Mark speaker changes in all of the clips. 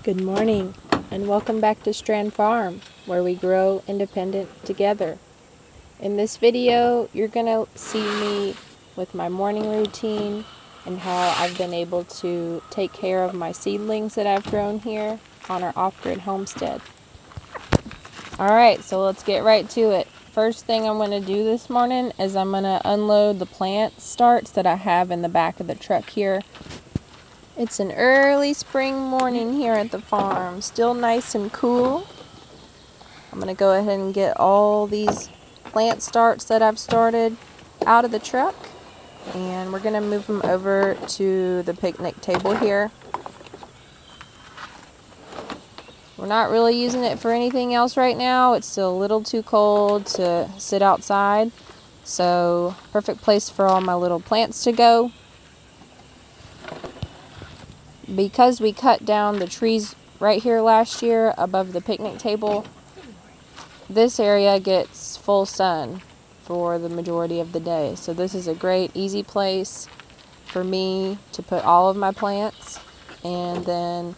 Speaker 1: Good morning, and welcome back to Strand Farm, where we grow independent together. In this video, you're going to see me with my morning routine and how I've been able to take care of my seedlings that I've grown here on our off-grid homestead. Alright, so let's get right to it. First thing I'm going to do this morning is I'm going to unload the plant starts that I have in the back of the truck here. It's an early spring morning here at the farm, still nice and cool. I'm going to go ahead and get all these plant starts that I've started out of the truck, and we're going to move them over to the picnic table here. We're not really using it for anything else right now. It's still a little too cold to sit outside, so perfect place for all my little plants to go. Because we cut down the trees right here last year above the picnic table, this area gets full sun for the majority of the day. So this is a great, easy place for me to put all of my plants. And then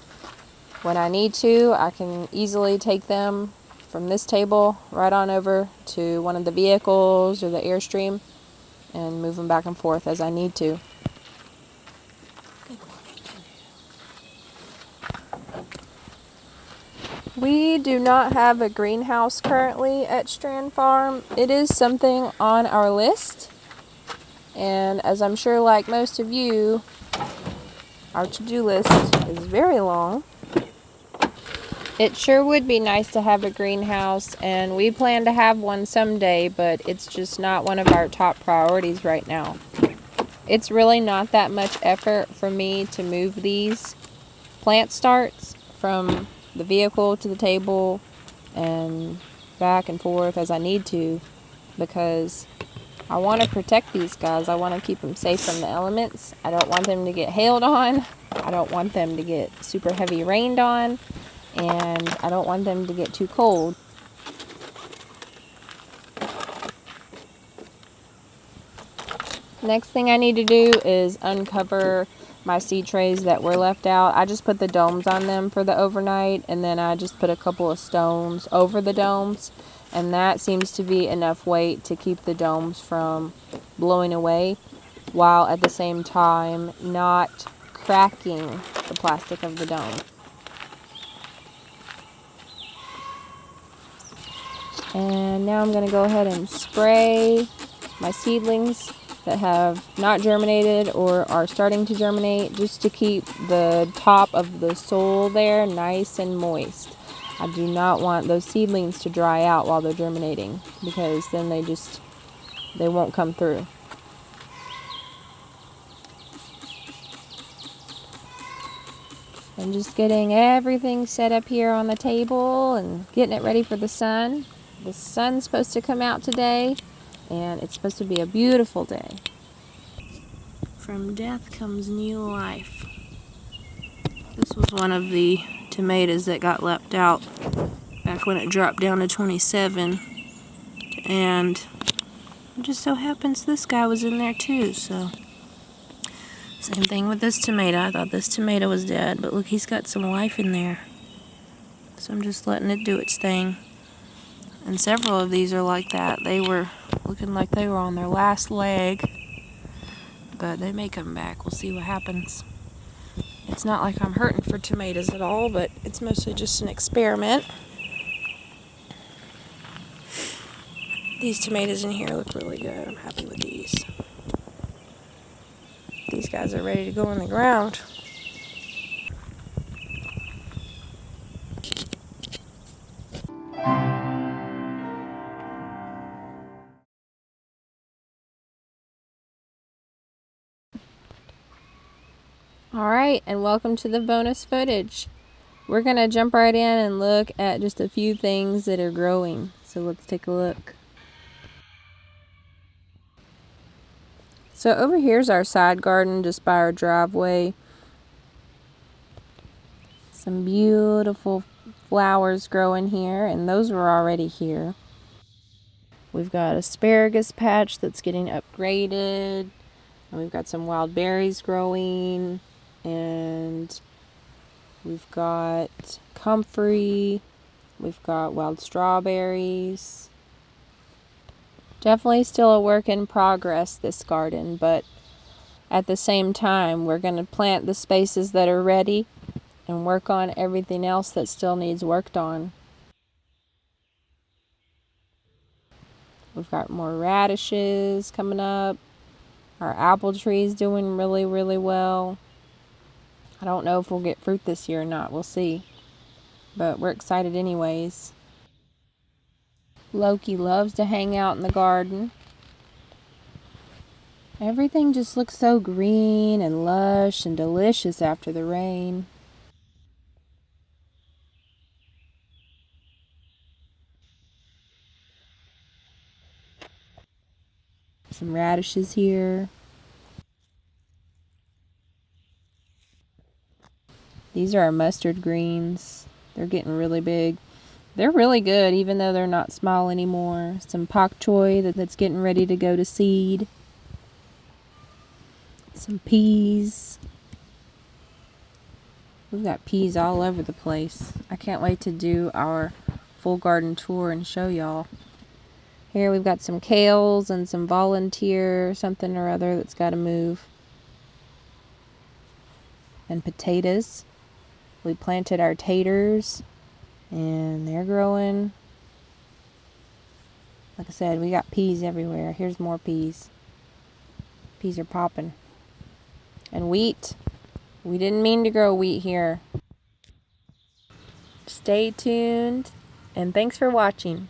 Speaker 1: when I need to, I can easily take them from this table right on over to one of the vehicles or the Airstream and move them back and forth as I need to. We do not have a greenhouse currently at Strand Farm. It is something on our list, and as I'm sure like most of you, our to-do list is very long. It sure would be nice to have a greenhouse, and we plan to have one someday, but it's just not one of our top priorities right now. It's really not that much effort for me to move these plant starts from the vehicle to the table and back and forth as I need to, because I want to protect these guys. I want to keep them safe from the elements. I don't want them to get hailed on. I don't want them to get super heavy rained on, and I don't want them to get too cold. Next thing I need to do is uncover my seed trays that were left out. I just put the domes on them for the overnight, and then I just put a couple of stones over the domes, and that seems to be enough weight to keep the domes from blowing away, while at the same time not cracking the plastic of the dome. And now I'm going to go ahead and spray my seedlings that have not germinated or are starting to germinate, just to keep the top of the soil there nice and moist. I do not want those seedlings to dry out while they're germinating, because then they won't come through. I'm just getting everything set up here on the table and getting it ready for the sun. The sun's supposed to come out today, and it's supposed to be a beautiful day. From death comes new life. This was one of the tomatoes that got left out back when it dropped down to 27. And it just so happens this guy was in there too, so. Same thing with this tomato. I thought this tomato was dead, but look, he's got some life in there. So I'm just letting it do its thing. And several of these are like that. They were looking like they were on their last leg, but they may come back. We'll see what happens. It's not like I'm hurting for tomatoes at all, but it's mostly just an experiment. These tomatoes in here look really good. I'm happy with these. These guys are ready to go in the ground. Alright, and welcome to the bonus footage. We're going to jump right in and look at just a few things that are growing. So let's take a look. So over here's our side garden just by our driveway. Some beautiful flowers growing here, and those were already here. We've got asparagus patch that's getting upgraded. And we've got some wild berries growing, and We've got comfrey. We've got wild strawberries. Definitely still a work in progress, this garden, but at the same time, we're going to plant the spaces that are ready and work on everything else that still needs worked on. We've got more radishes coming up. Our apple tree is doing really, really well. I don't know if we'll get fruit this year or not. We'll see. But we're excited anyways. Loki loves to hang out in the garden. Everything just looks so green and lush and delicious after the rain. Some radishes here. These are our mustard greens. They're getting really big. They're really good even though they're not small anymore. Some pak choi that's getting ready to go to seed. Some peas. We've got peas all over the place. I can't wait to do our full garden tour and show y'all. Here we've got some kales and some volunteer something or other that's got to move. And potatoes. We planted our taters and they're growing. Like I said, we got peas everywhere. Here's more peas. Peas are popping. And wheat. We didn't mean to grow wheat here. Stay tuned and thanks for watching.